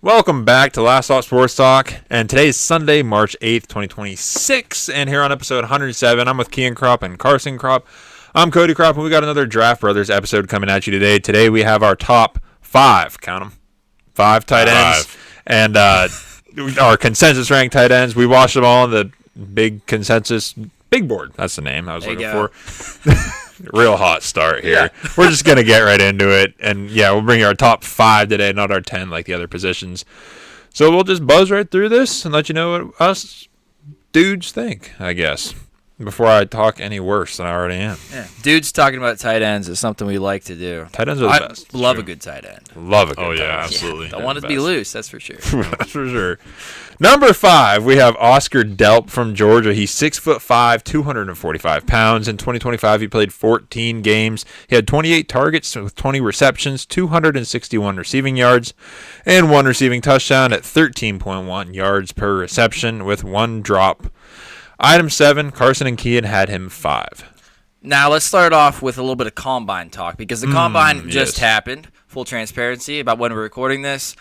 Welcome back to Last Thought Sports Talk, and today is Sunday, March 8th, 2026, and here on episode 107, I'm with Kian Kropp and Carson Kropp. I'm Cody Kropp, and we got another Draft Brothers episode coming at you today. Today we have our top five, count them, five tight ends, and our consensus ranked tight ends. We watched them all on the big consensus, big board, that's the name I was looking for. Real hot start here. Yeah. We're just going to get right into it. And, yeah, we'll bring you our top five today, not our 10 like the other positions. So we'll just buzz right through this and let you know what us dudes think, I guess, before I talk any worse than I already am. Yeah. Dudes talking about tight ends is something we like to do. Tight ends are the best. Love a good tight end. Love a good tight end. Absolutely. Yeah, don't want it to be loose, that's for sure. That's for sure. Number 5, we have Oscar Delp from Georgia. He's 6'5", 245 pounds. In 2025, he played 14 games. He had 28 targets with 20 receptions, 261 receiving yards, and 1 receiving touchdown at 13.1 yards per reception with 1 drop. Item 7, Carson and Kian had him 5. Now, let's start off with a little bit of Combine talk, because the Combine just happened, full transparency about when we're recording this.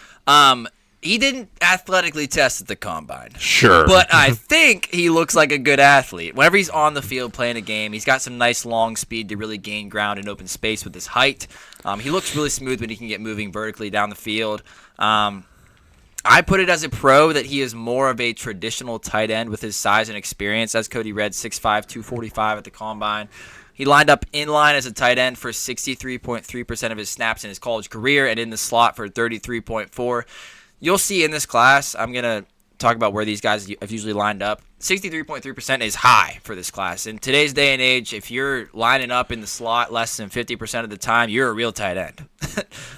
He didn't athletically test at the Combine. Sure. But I think he looks like a good athlete. Whenever he's on the field playing a game, he's got some nice long speed to really gain ground in open space with his height. He looks really smooth when he can get moving vertically down the field. I put it as a pro that he is more of a traditional tight end with his size and experience. As Cody read, 6'5", 245 at the Combine. He lined up in line as a tight end for 63.3% of his snaps in his college career and in the slot for 33.4%. You'll see in this class, I'm going to talk about where these guys have usually lined up. 63.3% is high for this class. In today's day and age, if you're lining up in the slot less than 50% of the time, you're a real tight end.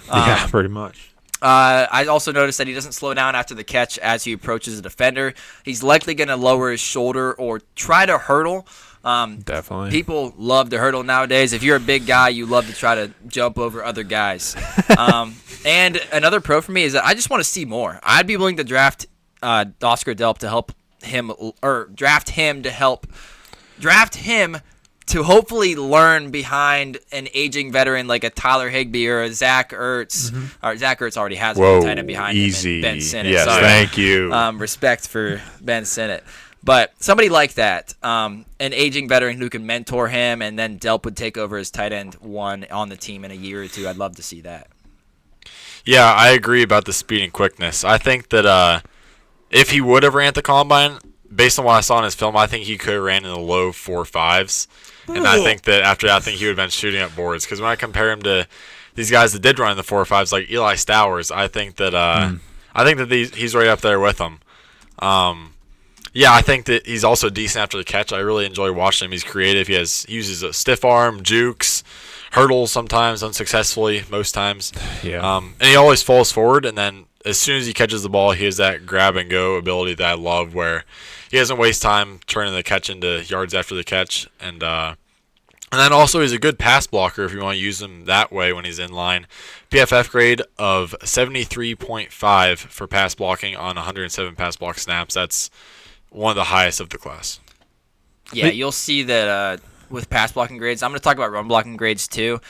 Yeah, pretty much. I also noticed that he doesn't slow down after the catch as he approaches a defender. He's likely going to lower his shoulder or try to hurdle. Definitely. People love to hurdle nowadays. If you're a big guy, you love to try to jump over other guys. And another pro for me is that I just want to see more. I'd be willing to draft Oscar Delp to help him, or draft him to hopefully learn behind an aging veteran like a Tyler Higbee or a Zach Ertz. Or Zach Ertz already has a tight end behind him. And Ben Sinnott. Yes, sorry. thank you. Respect for Ben Sinnott. But somebody like that, an aging veteran who can mentor him, and then Delp would take over as tight end 1 on the team in a year or two. I'd love to see that. Yeah, I agree about the speed and quickness. I think that if he would have ran at the Combine, based on what I saw in his film, I think he could have ran in the low 4.5s. And I think that after that, I think he would have been shooting up boards. Because when I compare him to these guys that did run in the 4.5s, like Eli Stowers, I think that he's right up there with them. Yeah, I think that he's also decent after the catch. I really enjoy watching him. He's creative. He uses a stiff arm, jukes, hurdles sometimes unsuccessfully, most times. Yeah. And he always falls forward, and then as soon as he catches the ball, he has that grab-and-go ability that I love, where he doesn't waste time turning the catch into yards after the catch. And then also he's a good pass blocker if you want to use him that way when he's in line. PFF grade of 73.5 for pass blocking on 107 pass block snaps. That's one of the highest of the class. Yeah, you'll see that with pass blocking grades. I'm going to talk about run blocking grades too.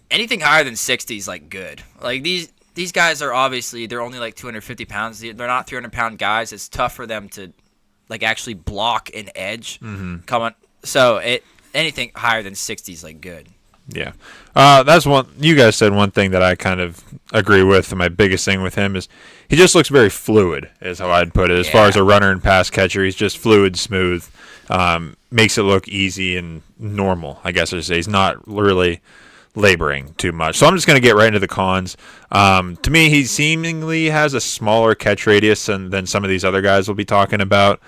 Anything higher than 60 is like good. Like these guys are obviously, they're only like 250 pounds. They're not 300-pound guys. It's tough for them to like actually block an edge. Come on. So anything higher than 60 is like good. Yeah. That's one. You guys said one thing that I kind of agree with, and my biggest thing with him is he just looks very fluid, is how I'd put it. As far as a runner and pass catcher, he's just fluid, smooth, makes it look easy and normal, I guess I should say. He's not really laboring too much. So I'm just going to get right into the cons. To me, he seemingly has a smaller catch radius than some of these other guys we'll be talking about.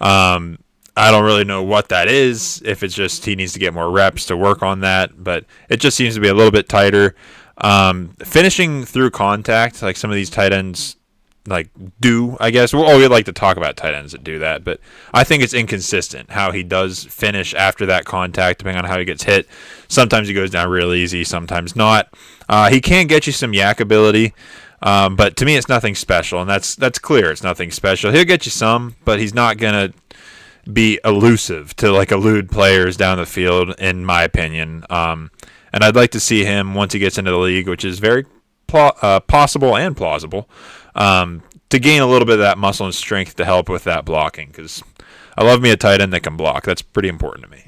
I don't really know what that is, if it's just he needs to get more reps to work on that, but it just seems to be a little bit tighter. Finishing through contact, like some of these tight ends like do, I guess. We'd like to talk about tight ends that do that, but I think it's inconsistent how he does finish after that contact, depending on how he gets hit. Sometimes he goes down real easy, sometimes not. He can get you some yak ability, but to me it's nothing special, and that's clear. It's nothing special. He'll get you some, but he's not going to be elusive to like elude players down the field, in my opinion. And I'd like to see him once he gets into the league, which is very possible and plausible. to gain a little bit of that muscle and strength to help with that blocking, because I love me a tight end that can block. That's pretty important to me.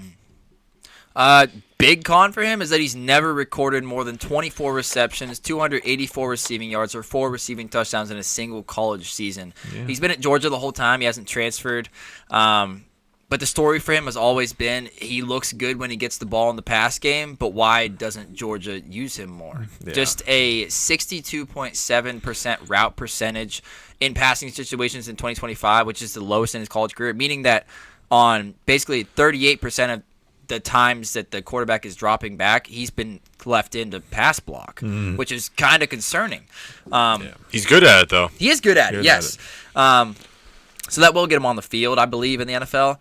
Big con for him is that he's never recorded more than 24 receptions, 284 receiving yards, or 4 receiving touchdowns in a single college season. Yeah. He's been at Georgia the whole time. He hasn't transferred. But the story for him has always been he looks good when he gets the ball in the pass game, but why doesn't Georgia use him more? Yeah. Just a 62.7% route percentage in passing situations in 2025, which is the lowest in his college career, meaning that on basically 38% of the times that the quarterback is dropping back, he's been left in to pass block, which is kind of concerning. He's good at it, though. He is good at it, yes. So that will get him on the field, I believe, in the NFL.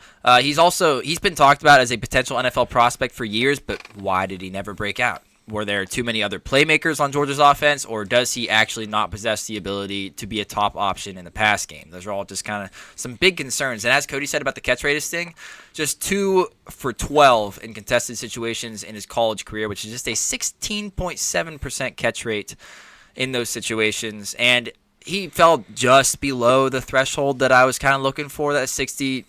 He's been talked about as a potential NFL prospect for years, but why did he never break out? Were there too many other playmakers on Georgia's offense, or does he actually not possess the ability to be a top option in the pass game? Those are all just kind of some big concerns. And as Cody said about the catch rate thing, just 2 for 12 in contested situations in his college career, which is just a 16.7% catch rate in those situations. And he fell just below the threshold that I was kind of looking for, that 60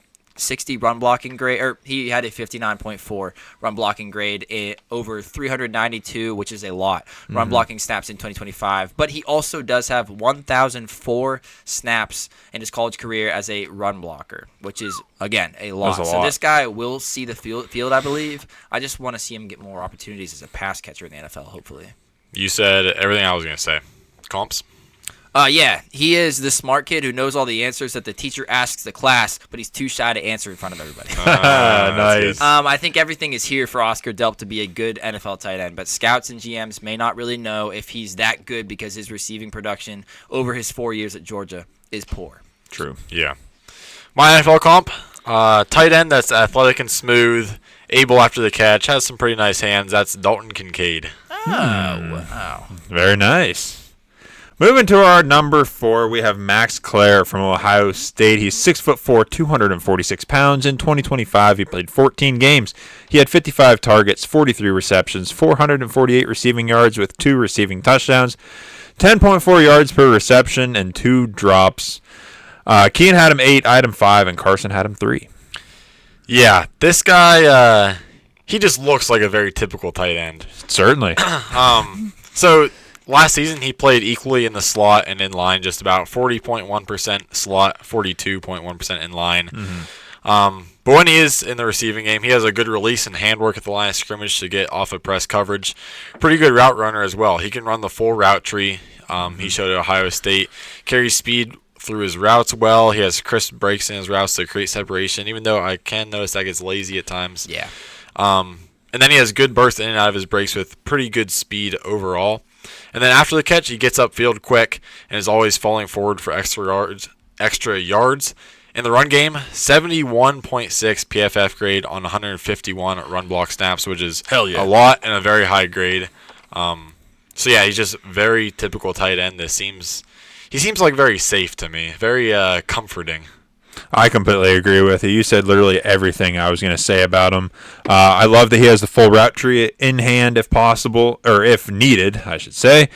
run blocking grade, or he had a 59.4 run blocking grade over 392, which is a lot, run blocking snaps in 2025. But he also does have 1,004 snaps in his college career as a run blocker, which is, again, a lot. So this guy will see the field, I believe. I just want to see him get more opportunities as a pass catcher in the NFL, hopefully. You said everything I was going to say. Comps? Yeah, he is the smart kid who knows all the answers that the teacher asks the class, but he's too shy to answer in front of everybody. Nice. I think everything is here for Oscar Delp to be a good NFL tight end, but scouts and GMs may not really know if he's that good because his receiving production over his 4 years at Georgia is poor. True. Yeah. My NFL comp, tight end that's athletic and smooth, able after the catch, has some pretty nice hands. That's Dalton Kincaid. Oh, wow. Very nice. Moving to our number 4, we have Max Clare from Ohio State. He's 6'4", 246 pounds. In 2025, he played 14 games. He had 55 targets, 43 receptions, 448 receiving yards with 2 receiving touchdowns, 10.4 yards per reception, and 2 drops. Kean had him 8, I had him 5, and Carson had him 3. Yeah, this guy, he just looks like a very typical tight end. Certainly. So last season, he played equally in the slot and in line, just about 40.1% slot, 42.1% in line. But when he is in the receiving game, he has a good release and handwork at the line of scrimmage to get off of press coverage. Pretty good route runner as well. He can run the full route tree. He showed at Ohio State. Carries speed through his routes well. He has crisp breaks in his routes to create separation, even though I can notice that gets lazy at times. Yeah. And then he has good burst in and out of his breaks with pretty good speed overall. And then after the catch, he gets upfield quick and is always falling forward for extra yards. In the run game, 71.6 PFF grade on 151 run block snaps, which is a lot and a very high grade. So yeah, he's just very typical tight end. He seems like very safe to me, very comforting. I completely agree with you. You said literally everything I was going to say about him. I love that he has the full route tree in hand if possible, or if needed, I should say.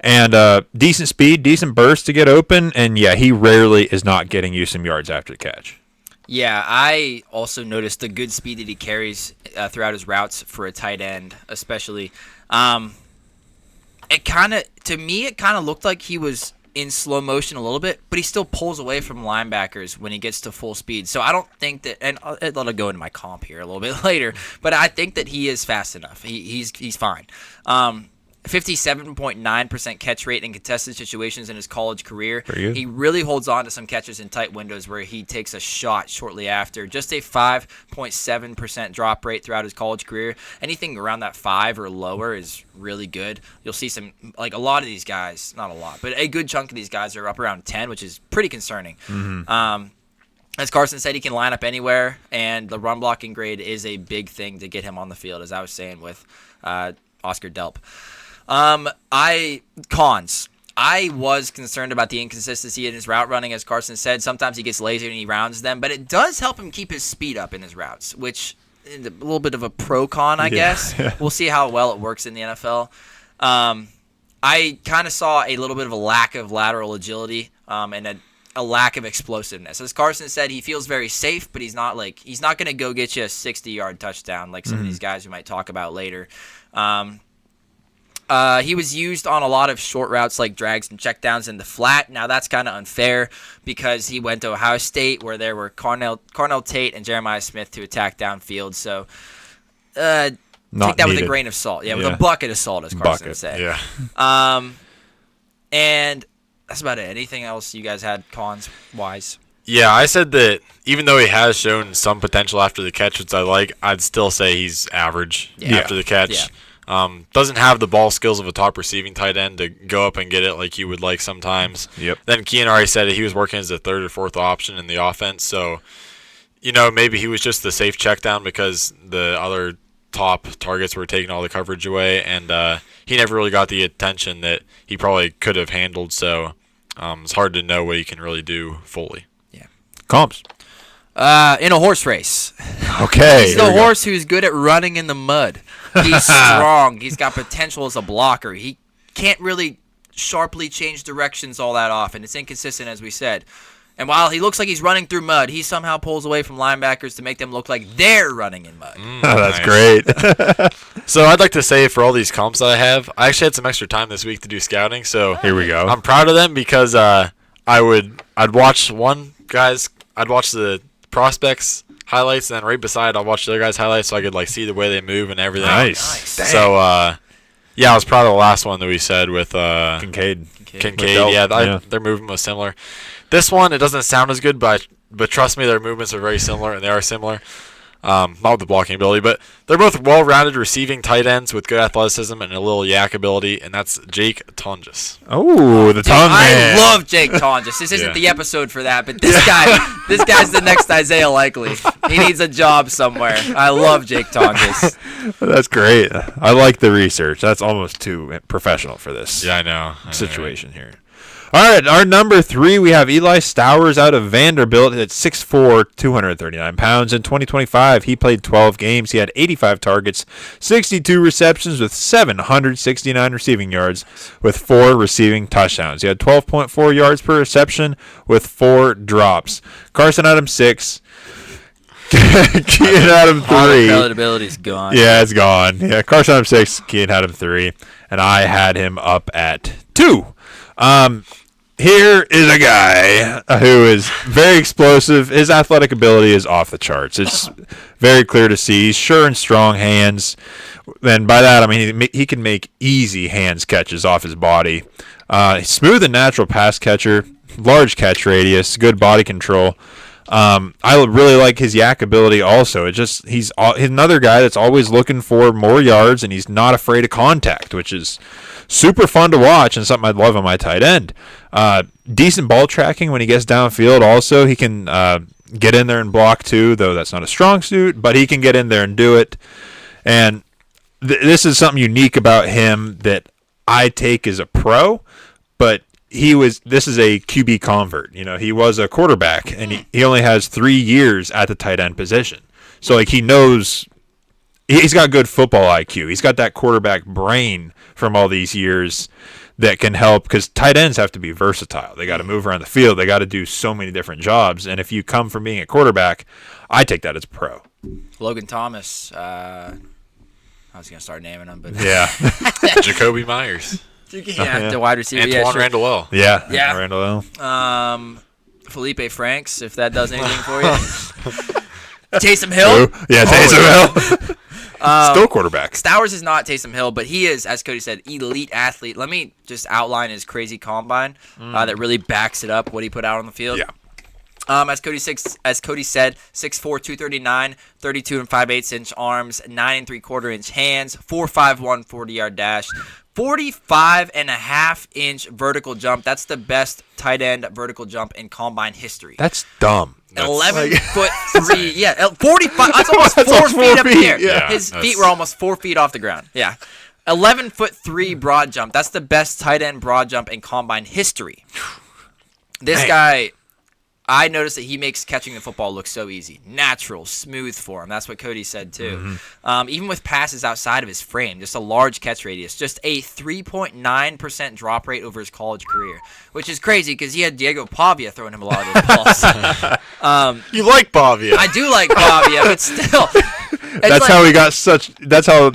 And decent speed, decent burst to get open. And, yeah, he rarely is not getting you some yards after the catch. Yeah, I also noticed the good speed that he carries throughout his routes for a tight end, especially. To me, it kind of looked like he was in slow motion a little bit, but he still pulls away from linebackers when he gets to full speed. So I don't think that, and I'll go into my comp here a little bit later, but I think that he is fast enough. He's fine. 57.9% catch rate in contested situations in his college career. He really holds on to some catches in tight windows where he takes a shot shortly after. Just a 5.7% drop rate throughout his college career. Anything around that 5 or lower is really good. You'll see some, like a lot of these guys, not a lot, but a good chunk of these guys are up around 10, which is pretty concerning. As Carson said, he can line up anywhere, and the run blocking grade is a big thing to get him on the field, as I was saying with Oscar Delp. Cons. I was concerned about the inconsistency in his route running, as Carson said. Sometimes he gets lazy and he rounds them, but it does help him keep his speed up in his routes, which is a little bit of a pro-con, I guess. We'll see how well it works in the NFL. I kind of saw a little bit of a lack of lateral agility and a lack of explosiveness. As Carson said, he feels very safe, but he's not going to go get you a 60-yard touchdown like some of these guys we might talk about later. He was used on a lot of short routes like drags and checkdowns in the flat. Now that's kind of unfair because he went to Ohio State where there were Carnell Tate and Jeremiah Smith to attack downfield. So take that with a grain of salt. Yeah, with a bucket of salt, as Carson would say. Yeah. And that's about it. Anything else you guys had cons-wise? Yeah, I said that even though he has shown some potential after the catch, which I like, I'd still say he's average after the catch. Yeah. Doesn't have the ball skills of a top receiving tight end to go up and get it like you would like sometimes. Yep. Then Kean already said he was working as a third or fourth option in the offense, so maybe he was just the safe check down because the other top targets were taking all the coverage away, and he never really got the attention that he probably could have handled. So it's hard to know what he can really do fully. Yeah. Comps. In a horse race. Okay. He's the horse who's good at running in the mud. He's strong. He's got potential as a blocker. He can't really sharply change directions all that often. It's inconsistent, as we said. And while he looks like he's running through mud, he somehow pulls away from linebackers to make them look like they're running in mud. That's great. So I'd like to say for all these comps that I have, I actually had some extra time this week to do scouting. So Here we go. I'm proud of them because I'd watch I'd watch the prospects highlights, and then right beside I'll watch the other guys' highlights so I could see the way they move and everything. Nice. So yeah, I was proud of the last one that we said with Kincaid. Yeah, their movement was similar. This one, it doesn't sound as good, but trust me, their movements are very similar, and they are similar. Not with the blocking ability, but they're both well-rounded receiving tight ends with good athleticism and a little yak ability, and that's Jake Tonjes. Oh, the tongue man. I love Jake Tonjes. This isn't the episode for that, but this guy's the next Isaiah Likely. He needs a job somewhere. I love Jake Tonjes. That's great. I like the research. That's almost too professional for this Yeah, I know. situation here. All right, our number 3, we have Eli Stowers out of Vanderbilt at 6'4", 239 pounds. In 2025, he played 12 games. He had 85 targets, 62 receptions with 769 receiving yards with 4 receiving touchdowns. He had 12.4 yards per reception with 4 drops. Carson Adams 6. Kean Adams 3. Credibility's gone. Yeah, it's gone. Yeah, Carson Adams 6, Kean Adams 3, and I had him up at 2. Here is a guy who is very explosive. His athletic ability is off the charts. It's very clear to see. He's sure and strong hands. And by that, I mean he can make easy hands catches off his body. Smooth and natural pass catcher, large catch radius, good body control. I really like his yak ability also. He's another guy that's always looking for more yards, and he's not afraid of contact, which is super fun to watch and something I'd love on my tight end. Decent ball tracking when he gets downfield also. He can get in there and block too, though that's not a strong suit, but he can get in there and do it. And this is something unique about him that I take as a pro, but this is a QB convert. He was a quarterback, and he only has 3 years at the tight end position. So he knows he's got good football IQ. He's got that quarterback brain from all these years that can help, because tight ends have to be versatile. They got to move around the field. They got to do so many different jobs. And if you come from being a quarterback, I take that as a pro. Logan Thomas. I was going to start naming them, but yeah. Jacoby Myers. Yeah, the wide receiver. Antoine Randall. Yeah. Randall. Felipe Franks, if that does anything for you. Taysom Hill. Yeah, Taysom Hill. Still quarterback. Stowers is not Taysom Hill, but he is, as Cody said, elite athlete. Let me just outline his crazy combine that really backs it up, what he put out on the field. Yeah. As Cody said, 6'4", 239, 32 and 5/8 inch arms, 9 3/4 inch hands, 4.51 40-yard dash, 45.5-inch vertical jump. That's the best tight end vertical jump in combine history. That's dumb. 11'3", yeah, 45. That's almost 4 feet up in the air. Yeah. His feet were almost 4 feet off the ground. Yeah, 11'3" broad jump. That's the best tight end broad jump in combine history. This guy I noticed that he makes catching the football look so easy, natural, smooth for him. That's what Cody said too. Even with passes outside of his frame, just a large catch radius, just a 3.9% drop rate over his college career, which is crazy because he had Diego Pavia throwing him a lot of those balls. You like Pavia? I do like Pavia, but still. That's how he got such. That's how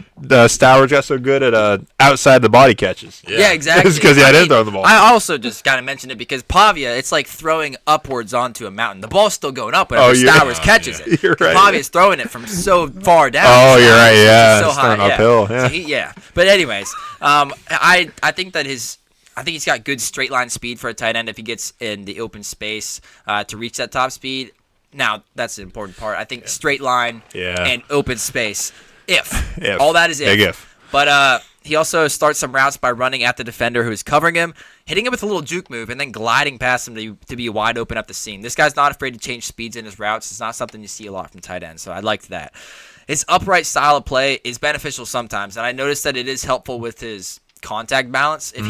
Stowers got so good at outside the body catches. Yeah, exactly. It's because he didn't throw the ball. I also just gotta mention it because Pavia, it's like throwing upwards onto a mountain. The ball's still going up whenever Stowers catches it. You're right. Pavia's throwing it from so far down. Oh, you're right. Yeah, so it's high. throwing uphill. Yeah. So but anyways, I think that I think he's got good straight line speed for a tight end if he gets in the open space to reach that top speed. Now, that's the important part. I think straight line and open space. If. All that is if. Big if. But he also starts some routes by running at the defender who's covering him, hitting him with a little juke move, and then gliding past him to be wide open up the seam. This guy's not afraid to change speeds in his routes. It's not something you see a lot from tight ends, so I liked that. His upright style of play is beneficial sometimes, and I noticed that it is helpful with his contact balance. If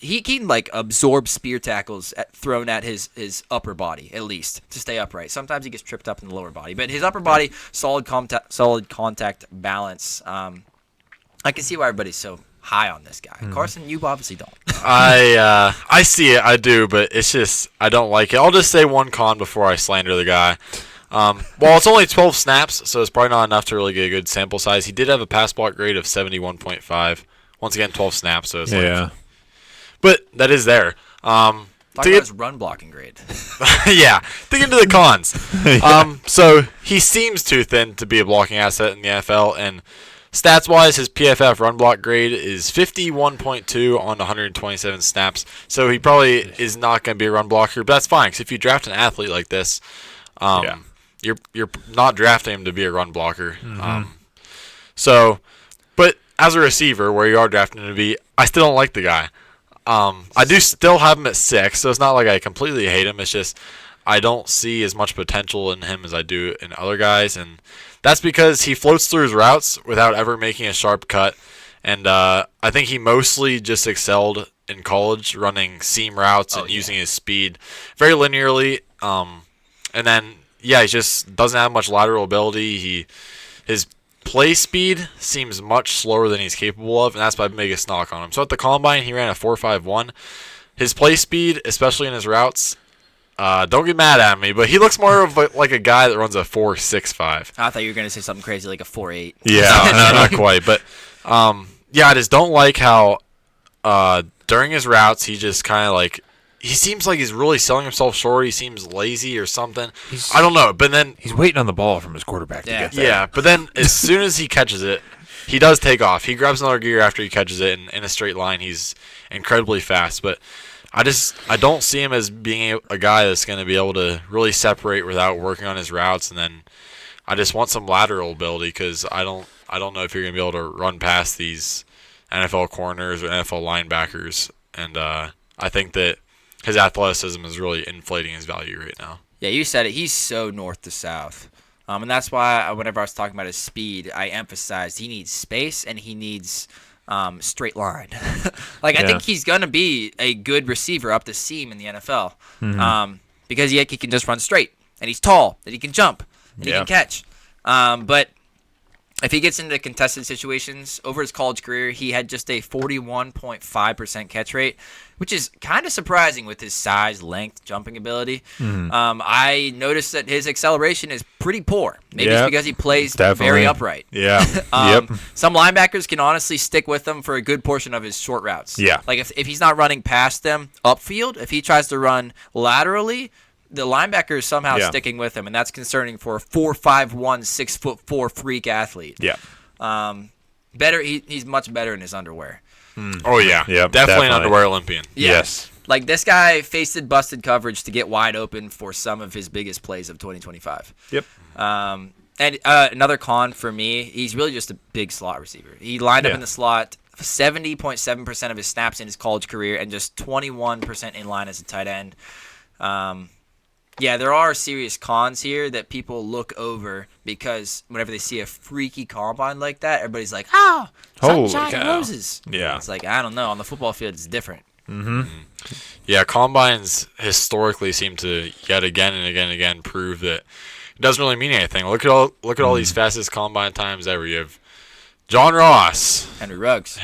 he can like absorb spear tackles thrown at his upper body at least to stay upright. Sometimes he gets tripped up in the lower body, but his upper body solid contact balance. I can see why everybody's so high on this guy. Carson, you obviously don't. I see it, I do, but it's just I don't like it. I'll just say one con before I slander the guy. Well, it's only 12 snaps, so it's probably not enough to really get a good sample size. He did have a pass block grade of 71.5. Once again, 12 snaps, so it's but that is there. Talk about his run blocking grade. Yeah, dig into the cons. So he seems too thin to be a blocking asset in the NFL, and stats-wise, his PFF run block grade is 51.2 on 127 snaps. So he probably is not going to be a run blocker, but that's fine, because if you draft an athlete like this, you're not drafting him to be a run blocker. But as a receiver, where you are drafting him to be, I still don't like the guy. I do still have him at 6, so it's not like I completely hate him. It's just I don't see as much potential in him as I do in other guys, and that's because he floats through his routes without ever making a sharp cut. And I think he mostly just excelled in college running seam routes and using his speed very linearly. And then, he just doesn't have much lateral ability. His play speed seems much slower than he's capable of, and that's my biggest knock on him. So at the Combine, he ran a 4.51. His play speed, especially in his routes, don't get mad at me, but he looks more of like a guy that runs a 4.65. I thought you were going to say something crazy like a 4.8. Yeah, no, not quite. But, I just don't like how during his routes, he just kind of like, he seems like he's really selling himself short. He seems lazy or something. I don't know. But then he's waiting on the ball from his quarterback to get there. Yeah, but then as soon as he catches it, he does take off. He grabs another gear after he catches it, and in a straight line, he's incredibly fast. But I don't see him as being a guy that's going to be able to really separate without working on his routes. And then I just want some lateral ability because I don't know if you're going to be able to run past these NFL corners or NFL linebackers. And I think that his athleticism is really inflating his value right now. Yeah, you said it. He's so north to south. And that's why whenever I was talking about his speed, I emphasized he needs space and he needs straight line. I think he's going to be a good receiver up the seam in the NFL because he can just run straight, and he's tall, and he can jump, and he can catch. But if he gets into contested situations, over his college career, he had just a 41.5% catch rate, which is kind of surprising with his size, length, jumping ability. I noticed that his acceleration is pretty poor. Maybe it's because he plays very upright. Yeah. Some linebackers can honestly stick with him for a good portion of his short routes. Yeah. Like if he's not running past them upfield, if he tries to run laterally, the linebacker is somehow sticking with him, and that's concerning for a 4'5", 6'4" freak athlete. Yeah. Better. He's much better in his underwear. Oh yeah, definitely an underwear Olympian. Yeah. Yes. Like this guy faced busted coverage to get wide open for some of his biggest plays of 2025. Yep. And another con for me, he's really just a big slot receiver. He lined up in the slot 70.7% of his snaps in his college career and just 21% in line as a tight end. There are serious cons here that people look over because whenever they see a freaky combine like that, everybody's like, holy sunshine cow. roses. Yeah. It's like, I don't know. On the football field, it's different. Yeah, combines historically seem to yet again and again and again prove that it doesn't really mean anything. Look at all these fastest combine times ever. You have John Ross, Henry Ruggs,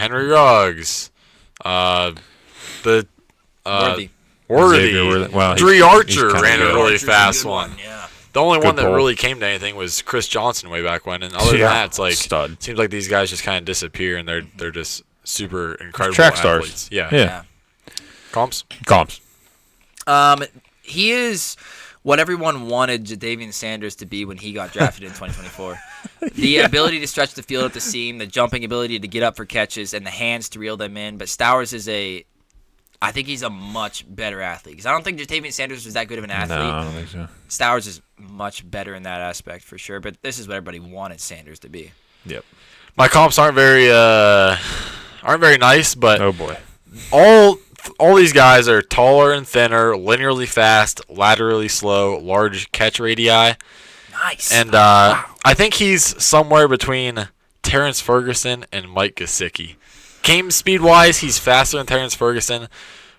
the Worthy. Xavier Worthy, Worthy. Well, Dree he's Archer kinda ran a good. really Archer's a fast good one. Yeah. The only one that pull. really came to anything was Chris Johnson way back when, and other than that, it's like Stud. seems like these guys just kind of disappear, and they're just super incredible Track stars. athletes. Yeah. Yeah. Comps. Comps. He is what everyone wanted Jadavian Sanders to be when he got drafted in 2024. The ability to stretch the field at the seam, the jumping ability to get up for catches, and the hands to reel them in. But Stowers is I think he's a much better athlete. Because I don't think Jadavian Sanders was that good of an athlete. No, I don't think so. Stowers is much better in that aspect for sure. But this is what everybody wanted Sanders to be. Yep. My comps aren't very nice, but Oh boy. all these guys are taller and thinner, linearly fast, laterally slow, large catch radii, Nice. and I think he's somewhere between Terrence Ferguson and Mike Gesicki. Game speed wise, he's faster than Terrence Ferguson,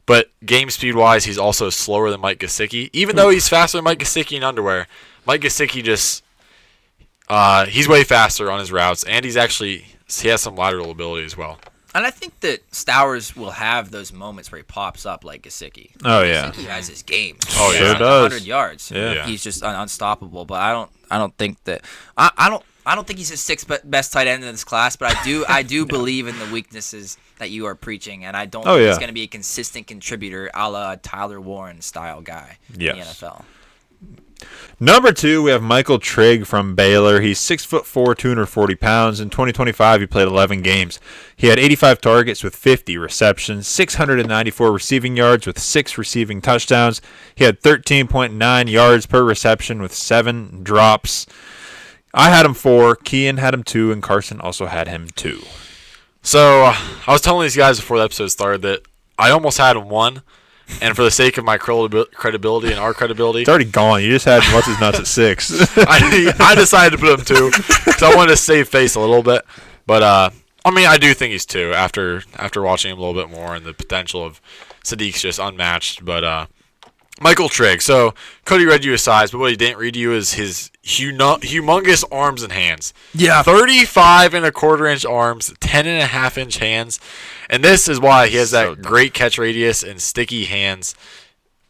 but game speed wise, he's also slower than Mike Gesicki. Even though he's faster than Mike Gesicki in underwear, Mike Gesicki just he's way faster on his routes, and he has some lateral ability as well. And I think that Stowers will have those moments where he pops up like Gesicki. Oh yeah. He has his game. Oh, yeah. Sure does. 100 yards. Yeah. He's just unstoppable. But I don't think that I don't think he's the sixth best tight end in this class. But I do believe in the weaknesses that you are preaching, and I don't think he's going to be a consistent contributor, a la Tyler Warren style guy in the NFL. Number 2, we have Michael Trigg from Baylor. He's 6'4", 240 pounds. In 2025, he played 11 games. He had 85 targets with 50 receptions, 694 receiving yards with 6 receiving touchdowns. He had 13.9 yards per reception with 7 drops. I had him 4, Kian had him 2, and Carson also had him 2. So I was telling these guys before the episode started that I almost had him 1. And for the sake of my credibility and our credibility, It's already gone. You just had what's his nuts at 6. I decided to put him 2 because I wanted to save face a little bit. But I mean, I do think he's 2 after watching him a little bit more, and the potential of Sadiq's just unmatched. But Michael Trigg. So Cody read you his size, but what he didn't read you is his humongous arms and hands. Yeah. 35.25-inch arms, 10.5-inch hands. And this is why he has that great catch radius and sticky hands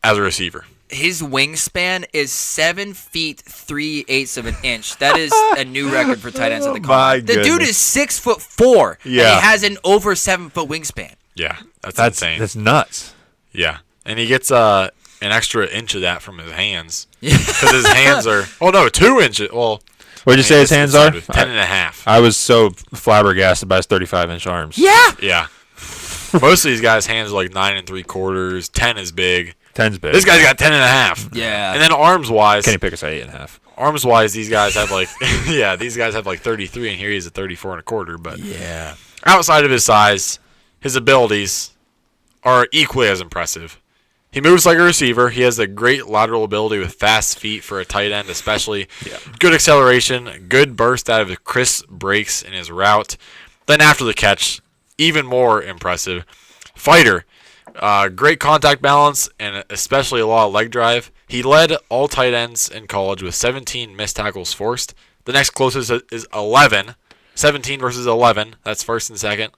as a receiver. His wingspan is 7 feet 3/8 of an inch. That is a new record for tight ends at the My combine. The dude goodness. is 6'4", Yeah. and he has an over 7 foot wingspan. Yeah, that's insane. That's nuts. Yeah, and he gets an extra inch of that from his hands because his hands are 2 inches. Well, What'd you say his hands are? 10.5. I was so flabbergasted by his 35-inch arms. Yeah. Yeah, most of these guys' hands are like 9 3/4. 10 is big. 10's big. This guy's got 10.5. Yeah. And then arms wise, Kenny Pickett's at 8.5. arms wise, these guys have like these guys have like 33, and here he's at 34.25. But Yeah. outside of his size, his abilities are equally as impressive. He moves like a receiver. He has a great lateral ability with fast feet for a tight end, especially. Yeah. Good acceleration, good burst out of crisp breaks in his route. Then after the catch, even more impressive. Fighter, great contact balance, and especially a lot of leg drive. He led all tight ends in college with 17 missed tackles forced. The next closest is 11. 17 versus 11. That's first and second.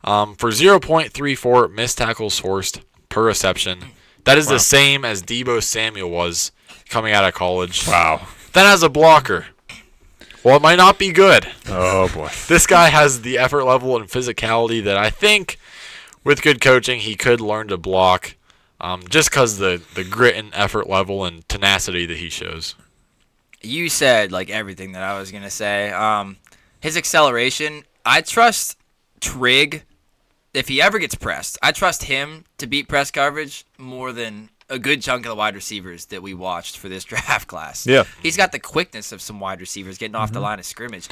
For 0.34 missed tackles forced per reception. That is the same as Deebo Samuel was coming out of college. Wow. Then as a blocker, well, it might not be good. Oh, boy. This guy has the effort level and physicality that I think, with good coaching, he could learn to block just because the grit and effort level and tenacity that he shows. You said like everything that I was gonna say. His acceleration, I trust Trigg. If he ever gets pressed, I trust him to beat press coverage more than a good chunk of the wide receivers that we watched for this draft class. Yeah. He's got the quickness of some wide receivers getting off the line of scrimmage.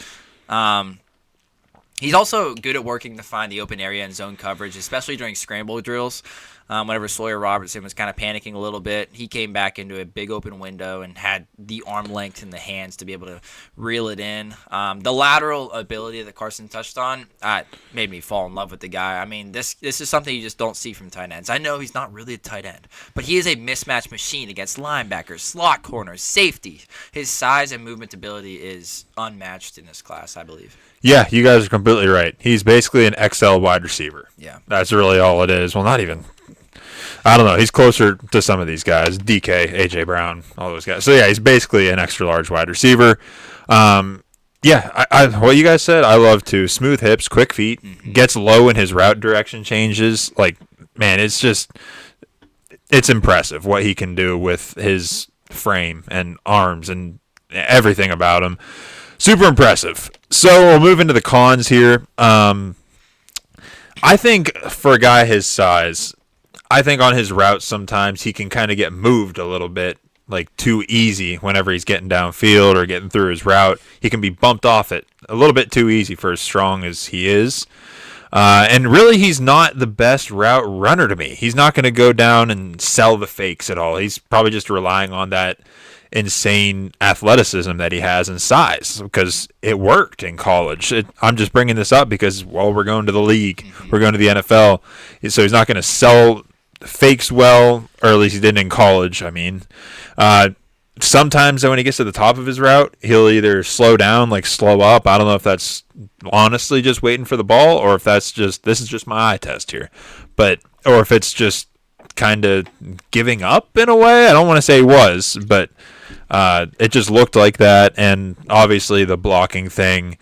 He's also good at working to find the open area and zone coverage, especially during scramble drills. Whenever Sawyer Robertson was kind of panicking a little bit, he came back into a big open window and had the arm length in the hands to be able to reel it in. The lateral ability that Carson touched on made me fall in love with the guy. I mean, this is something you just don't see from tight ends. I know he's not really a tight end, but he is a mismatch machine against linebackers, slot corners, safety. His size and movement ability is unmatched in this class, I believe. Yeah, you guys are completely right. He's basically an XL wide receiver. Yeah. That's really all it is. Well, not even. I don't know. He's closer to some of these guys. DK, AJ Brown, all those guys. So, yeah, he's basically an extra large wide receiver. Yeah, what you guys said, I love too. Smooth hips, quick feet, gets low in his route direction changes. Like, man, it's impressive what he can do with his frame and arms and everything about him. Super impressive. So we'll move into the cons here. I think for a guy his size, I think on his routes sometimes he can kind of get moved a little bit, like too easy whenever he's getting downfield or getting through his route. He can be bumped off it a little bit too easy for as strong as he is. And really, he's not the best route runner to me. He's not going to go down and sell the fakes at all. He's probably just relying on that insane athleticism that he has and size because it worked in college. I'm just bringing this up because, well, we're going to the league. We're going to the NFL. So he's not going to sell fakes well, or at least he didn't in college, I mean. Sometimes when he gets to the top of his route, he'll either slow down, like slow up. I don't know if that's honestly just waiting for the ball or if that's just, this is just my eye test here. Or if it's just kind of giving up in a way. I don't want to say he was, but it just looked like that. And obviously the blocking thing,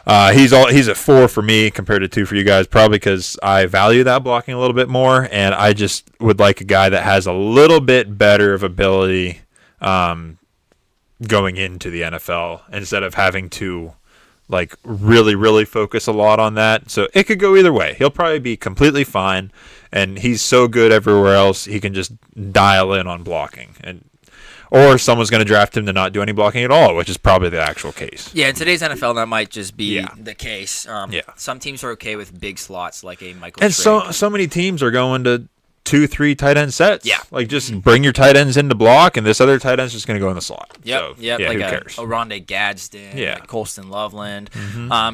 he's a 4 for me compared to 2 for you guys, probably because I value that blocking a little bit more, and I just would like a guy that has a little bit better of ability going into the NFL instead of having to like really, really focus a lot on that. So it could go either way. He'll probably be completely fine, and he's so good everywhere else, he can just dial in on blocking. Or someone's going to draft him to not do any blocking at all, which is probably the actual case. Yeah, in today's NFL, that might just be the case. Yeah. Some teams are okay with big slots like a Michael And Trigg. so many teams are going to 2-3 tight end sets. Yeah. Like, just bring your tight ends into block, and this other tight end's just going to go in the slot. Yep, So, yep. yeah, Like who cares? Oronde Gadsden, Yeah. like Colston Loveland.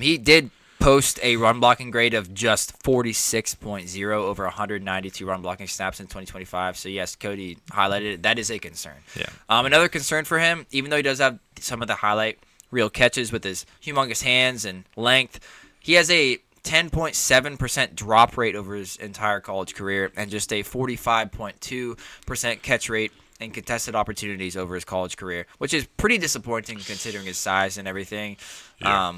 He did post a run blocking grade of just 46.0 over 192 run blocking snaps in 2025. So, yes, Cody highlighted it. That is a concern. Yeah. Another concern for him, even though he does have some of the highlight reel catches with his humongous hands and length, he has a 10.7% drop rate over his entire college career and just a 45.2% catch rate in contested opportunities over his college career, which is pretty disappointing considering his size and everything. Yeah.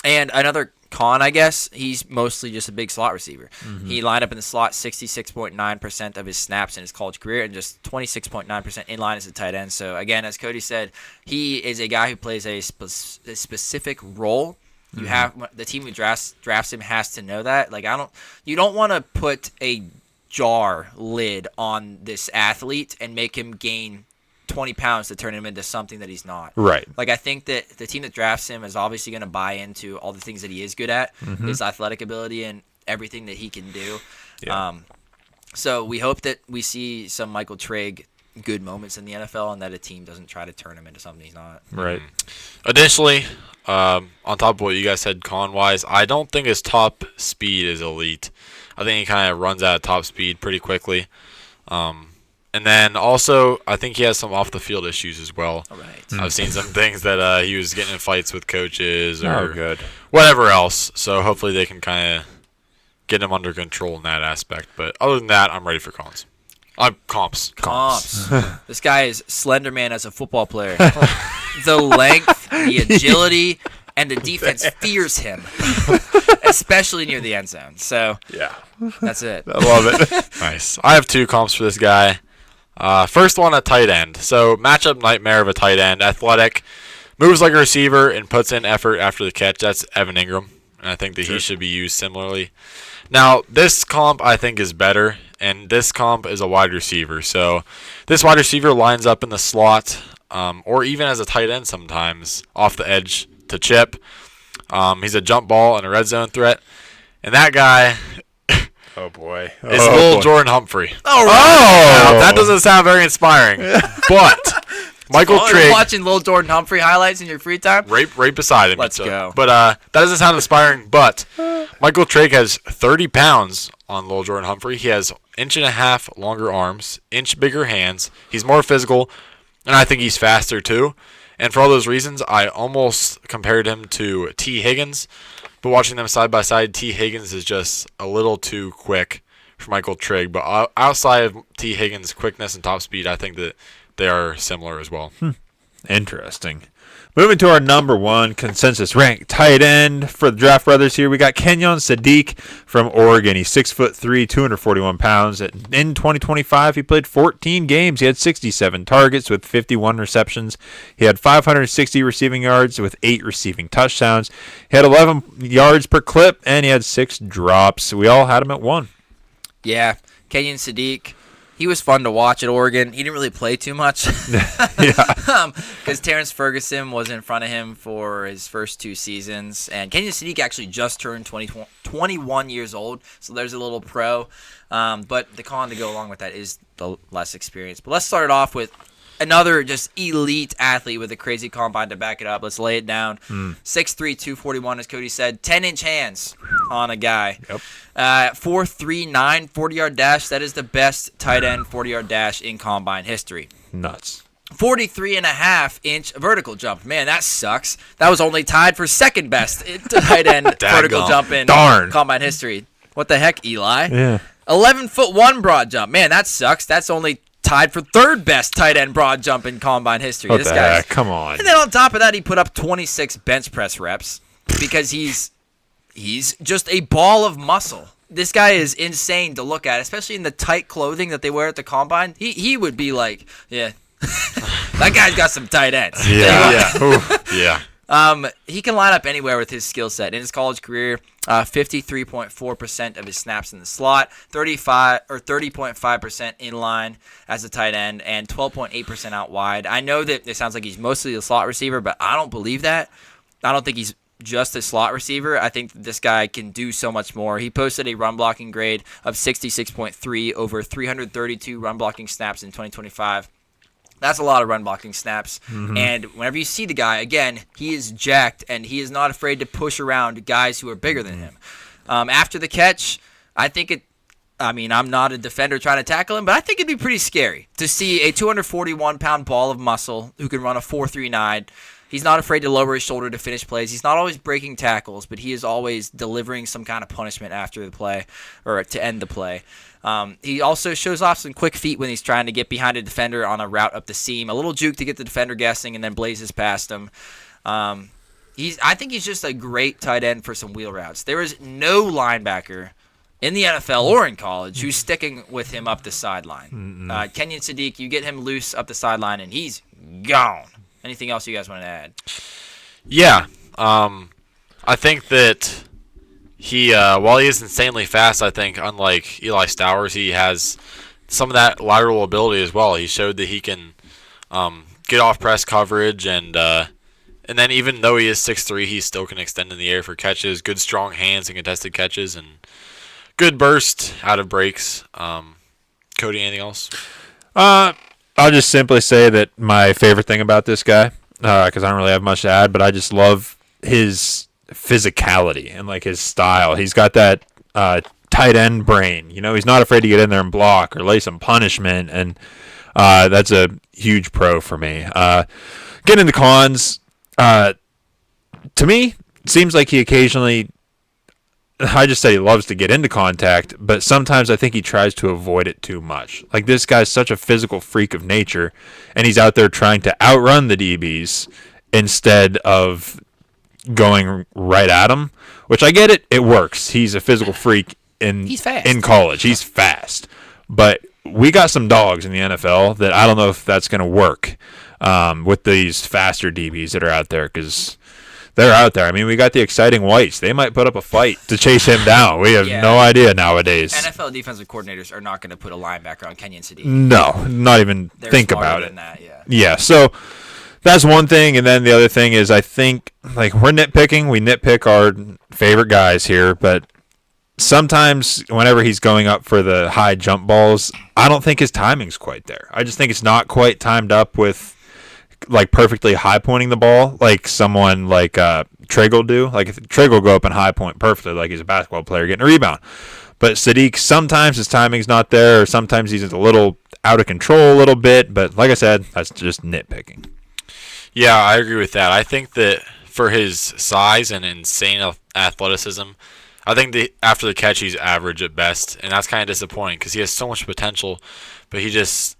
And another con, I guess, he's mostly just a big slot receiver. He lined up in the slot 66.9% of his snaps in his college career and just 26.9% in line as a tight end. So, again, as Cody said, he is a guy who plays a specific role. You have the team who drafts him has to know that. Like, you don't want to put a jar lid on this athlete and make him gain 20 pounds to turn him into something that he's not. Right. Like, I think that the team that drafts him is obviously going to buy into all the things that he is good at, his athletic ability and everything that he can do. Yeah. So we hope that we see some Michael Trigg good moments in the NFL and that a team doesn't try to turn him into something he's not. Right. Additionally, on top of what you guys said con-wise, I don't think his top speed is elite. I think he kind of runs out of top speed pretty quickly. And then also, I think he has some off-the-field issues as well. All right. I've seen some things that he was getting in fights with coaches or good. whatever else. So hopefully they can kind of get him under control in that aspect. But other than that, I'm ready for comps. Comps. This guy is Slender Man as a football player. The length, the agility, and the defense fears him, especially near the end zone. So Yeah. that's it. I love it. Nice. I have 2 comps for this guy. First one, a tight end. So matchup nightmare of a tight end. Athletic, moves like a receiver, and puts in effort after the catch. That's Evan Ingram, and I think that he should be used similarly. Now, this comp I think is better, and this comp is a wide receiver. So this wide receiver lines up in the slot, or even as a tight end sometimes, off the edge to chip. He's a jump ball and a red zone threat. And that guy, Oh boy. It's Lil Jordan Humphrey. All right. Now, that doesn't sound very inspiring, but Michael Trigg. Watching Lil Jordan Humphrey highlights in your free time? Right beside him. Let's go. But that doesn't sound inspiring, but Michael Trigg has 30 pounds on Lil Jordan Humphrey. He has 1.5 inch longer arms, inch bigger hands. He's more physical, and I think he's faster too. And for all those reasons, I almost compared him to T. Higgins. But watching them side by side, T. Higgins is just a little too quick for Michael Trigg. But outside of T. Higgins' quickness and top speed, I think that they are similar as well. Interesting. Moving to our number one consensus ranked tight end for the Draft Brothers here, we got Kenyon Sadiq from Oregon. He's 6'3", 241 pounds. In 2025, he played 14 games. He had 67 targets with 51 receptions. He had 560 receiving yards with 8 receiving touchdowns. He had 11 yards per clip, and he had 6 drops. We all had him at 1. Yeah, Kenyon Sadiq. He was fun to watch at Oregon. He didn't really play too much because Terrence Ferguson was in front of him for his first 2 seasons. And Kenyon Sadiq actually just turned 21 years old, so there's a little pro. But the con to go along with that is the less experience. But let's start it off with another just elite athlete with a crazy combine to back it up. Let's lay it down. 6'3", 241, as Cody said. 10-inch hands on a guy. Yep. 4.39 40-yard dash. That is the best tight end 40-yard dash in combine history. Nuts. 43.5-inch vertical jump. Man, that sucks. That was only tied for second best tight end vertical jump in combine history. What the heck, Eli? Yeah. 11'1" broad jump. Man, that sucks. That's only tied for third best tight end broad jump in combine history. What the heck? Come on. And then on top of that, he put up 26 bench press reps because he's just a ball of muscle. This guy is insane to look at, especially in the tight clothing that they wear at the combine. He would be like, yeah, that guy's got some tight ends. Yeah. He can line up anywhere with his skill set. In his college career, 53.4% of his snaps in the slot, 30.5% in line as a tight end, and 12.8% out wide. I know that it sounds like he's mostly a slot receiver, but I don't believe that. I don't think he's just a slot receiver. I think this guy can do so much more. He posted a run blocking grade of 66.3 over 332 run blocking snaps in 2025. That's a lot of run blocking snaps. And whenever you see the guy, again, he is jacked, and he is not afraid to push around guys who are bigger than him. After the catch, I'm not a defender trying to tackle him, but I think it'd be pretty scary to see a 241-pound ball of muscle who can run a 4.39. He's not afraid to lower his shoulder to finish plays. He's not always breaking tackles, but he is always delivering some kind of punishment after the play or to end the play. He also shows off some quick feet when he's trying to get behind a defender on a route up the seam. A little juke to get the defender guessing and then blazes past him. I think he's just a great tight end for some wheel routes. There is no linebacker in the NFL or in college who's sticking with him up the sideline. Kenyon Sadiq, you get him loose up the sideline, and he's gone. Anything else you guys want to add? Yeah. I think that he, while he is insanely fast, I think, unlike Eli Stowers, he has some of that lateral ability as well. He showed that he can get off press coverage, and then even though he is 6'3", he still can extend in the air for catches, good strong hands and contested catches, and good burst out of breaks. Cody, anything else? I'll just simply say that my favorite thing about this guy, because I don't really have much to add, but I just love his physicality and like his style. He's got that tight end brain. You know, he's not afraid to get in there and block or lay some punishment, and that's a huge pro for me. Getting into cons, to me, it seems like he occasionally, I just said he loves to get into contact, but sometimes I think he tries to avoid it too much. Like, this guy's such a physical freak of nature, and he's out there trying to outrun the DBs instead of going right at him, which I get it. It works. He's a physical freak He's fast. in college. He's fast. But we got some dogs in the NFL that I don't know if that's going to work with these faster DBs that are out there, because they're out there. I mean, we got the exciting whites. They might put up a fight to chase him down. We have no idea nowadays. NFL defensive coordinators are not going to put a linebacker on Kenyon Sadiq. No, not even They're think smarter about than it. That, yeah. Yeah, so that's one thing. And then the other thing is, I think, like, we're nitpicking. We nitpick our favorite guys here, but sometimes whenever he's going up for the high jump balls, I don't think his timing's quite there. I just think it's not quite timed up with like perfectly high pointing the ball like someone like Trigg will do. Like if Trigg will go up and high point perfectly like he's a basketball player getting a rebound. But Sadiq, sometimes his timing's not there, or sometimes he's a little out of control a little bit. But like I said, that's just nitpicking. Yeah, I agree with that. I think that for his size and insane athleticism, I think that after the catch he's average at best, and that's kind of disappointing because he has so much potential, but he just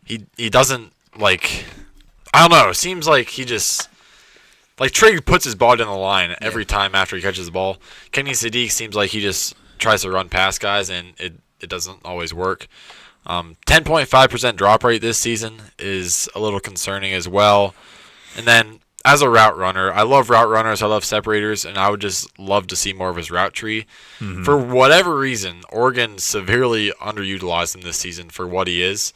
he doesn't like. I don't know. It seems like he just like Trigg puts his body on the line every time after he catches the ball. Kenny Sadiq seems like he just tries to run past guys, and it doesn't always work. 10.5% drop rate this season is a little concerning as well. And then as a route runner, I love route runners, I love separators, and I would just love to see more of his route tree. Mm-hmm. For whatever reason, Oregon severely underutilized him this season for what he is.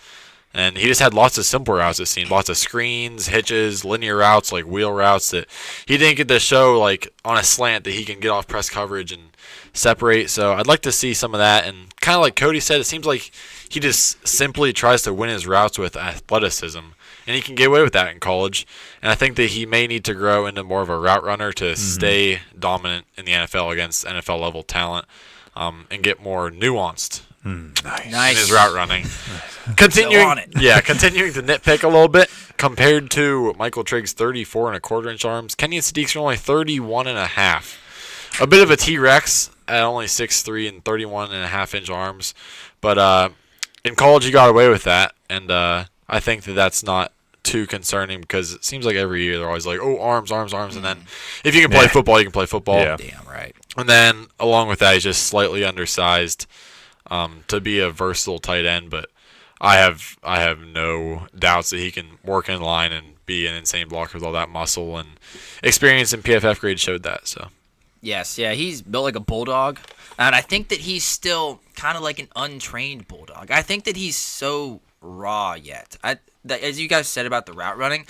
And he just had lots of simple routes this season, lots of screens, hitches, linear routes, like wheel routes that he didn't get to show like on a slant that he can get off press coverage and separate. So I'd like to see some of that. And kind of like Cody said, it seems like he just simply tries to win his routes with athleticism. And he can get away with that in college. And I think that he may need to grow into more of a route runner to stay dominant in the NFL against NFL level talent and get more nuanced. Nice. In his route running. Continuing to nitpick a little bit, compared to Michael Trigg's 34.25-inch arms, Kenyon Sadiq's are only 31.5. A bit of a T-Rex at only 6'3" and 31.5-inch arms, but in college he got away with that, and I think that that's not too concerning because it seems like every year they're always like, oh, arms, and then if you can play football, you can play football. Yeah. Damn right. And then along with that, he's just slightly undersized to be a versatile tight end, but I have no doubts that he can work in line and be an insane blocker with all that muscle, and experience in PFF grade showed that. So Yes, yeah, he's built like a bulldog, and I think that he's still kind of like an untrained bulldog. I think that he's so raw yet. As you guys said about the route running,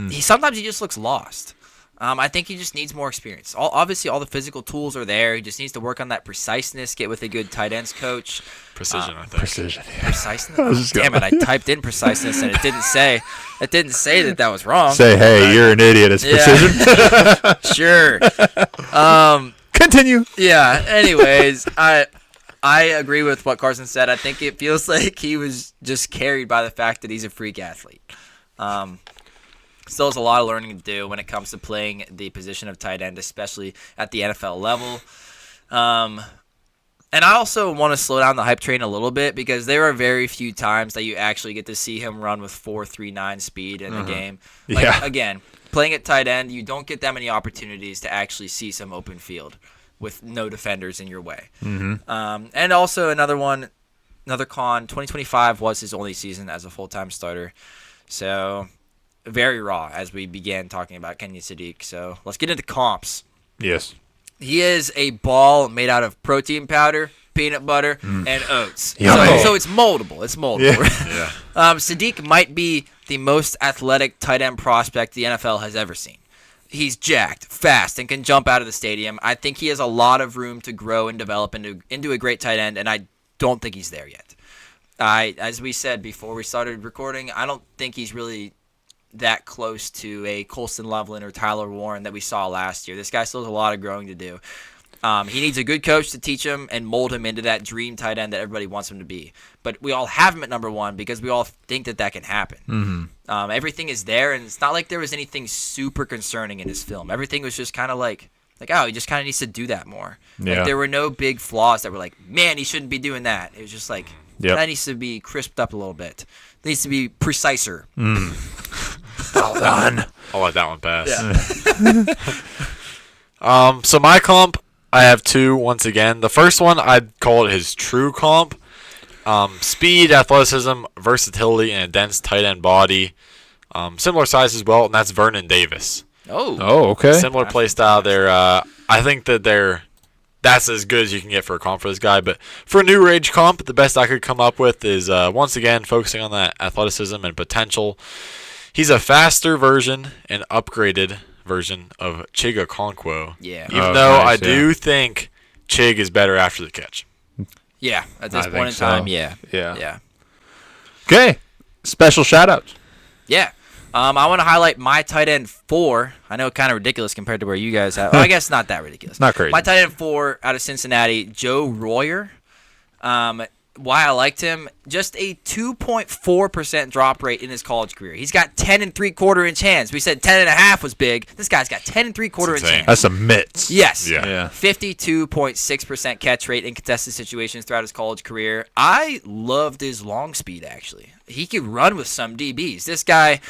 sometimes he just looks lost. I think he just needs more experience. Obviously, all the physical tools are there. He just needs to work on that preciseness, get with a good tight ends coach. Precision, I think. Precision. Yeah. Preciseness? Damn it, I typed in preciseness, and it didn't say that was wrong. Say, hey, you're an idiot. It's precision. Sure. Continue. Yeah, anyways, I agree with what Carson said. I think it feels like he was just carried by the fact that he's a freak athlete. Still has a lot of learning to do when it comes to playing the position of tight end, especially at the NFL level. And I also want to slow down the hype train a little bit because there are very few times that you actually get to see him run with 4.39 speed in a game. Again, playing at tight end, you don't get that many opportunities to actually see some open field with no defenders in your way. And also another con, 2025 was his only season as a full-time starter. So very raw as we began talking about Kenyon Sadiq. So let's get into comps. Yes. He is a ball made out of protein powder, peanut butter, and oats. Yummy. So it's moldable. Yeah. Sadiq might be the most athletic tight end prospect the NFL has ever seen. He's jacked, fast, and can jump out of the stadium. I think he has a lot of room to grow and develop into a great tight end, and I don't think he's there yet. As we said before we started recording, I don't think he's really that close to a Colston Loveland or Tyler Warren that we saw last year. This guy still has a lot of growing to do. He needs a good coach to teach him and mold him into that dream tight end that everybody wants him to be. But we all have him at number one because we all think that can happen. Everything is there, and it's not like there was anything super concerning in his film. Everything was just kind of like, oh, he just kind of needs to do that more. Yeah. Like, there were no big flaws that were like, man, he shouldn't be doing that. It was just like, that needs to be crisped up a little bit. It needs to be preciser. Well done. I'll let that one pass. Yeah. So my comp, I have two once again. The first one, I'd call it his true comp. Speed, athleticism, versatility, and a dense tight end body. Similar size as well, and that's Vernon Davis. Oh, okay. Similar play style there. I think that that's as good as you can get for a comp for this guy. But for a new rage comp, the best I could come up with is, once again, focusing on that athleticism and potential. He's a faster version and upgraded version of Chig Okonkwo. Yeah. Even though nice, I do think Chig is better after the catch. Yeah, at this I point in think so. time, yeah. Yeah. Yeah. Okay. Special shout-outs. Yeah. I want to highlight my tight end 4. I know, kind of ridiculous compared to where you guys have. Well, I guess not that ridiculous. Not crazy. My tight end 4 out of Cincinnati, Joe Royer. Why I liked him, just a 2.4% drop rate in his college career. He's got 10 3/4 inch hands. We said 10.5 was big. This guy's got 10 3/4 inch insane. hands. That's some mitts. Yes. Yeah. 52.6% catch rate in contested situations throughout his college career. I loved his long speed, actually. He could run with some DBs. This guy,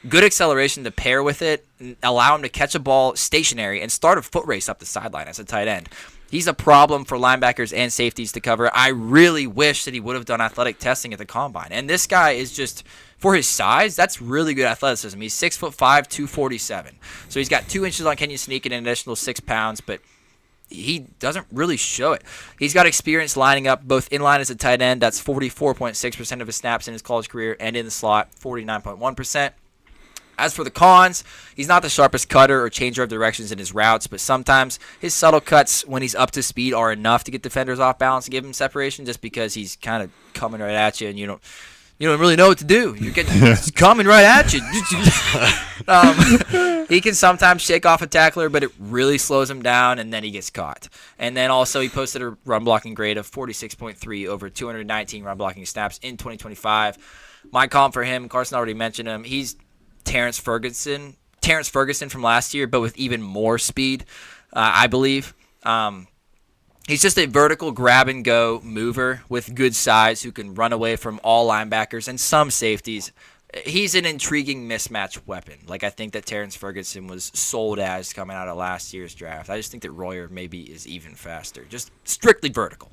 good acceleration to pair with it, allow him to catch a ball stationary and start a foot race up the sideline as a tight end. He's a problem for linebackers and safeties to cover. I really wish that he would have done athletic testing at the combine. And this guy is just, for his size, that's really good athleticism. He's 6'5", 247. So he's got 2 inches on Kenyon Sneak and an additional 6 pounds, but he doesn't really show it. He's got experience lining up both in line as a tight end. That's 44.6% of his snaps in his college career, and in the slot, 49.1%. As for the cons, he's not the sharpest cutter or changer of directions in his routes, but sometimes his subtle cuts when he's up to speed are enough to get defenders off balance and give him separation, just because he's kind of coming right at you and you don't really know what to do. You're getting it's coming right at you. He can sometimes shake off a tackler, but it really slows him down, and then he gets caught. And then also he posted a run blocking grade of 46.3 over 219 run blocking snaps in 2025. My comp for him, Carson already mentioned him. He's Terrence Ferguson from last year, but with even more speed, I believe. He's just a vertical grab-and-go mover with good size who can run away from all linebackers and some safeties. He's an intriguing mismatch weapon. Like I think that Terrence Ferguson was sold as coming out of last year's draft. I just think that Royer maybe is even faster. Just strictly vertical.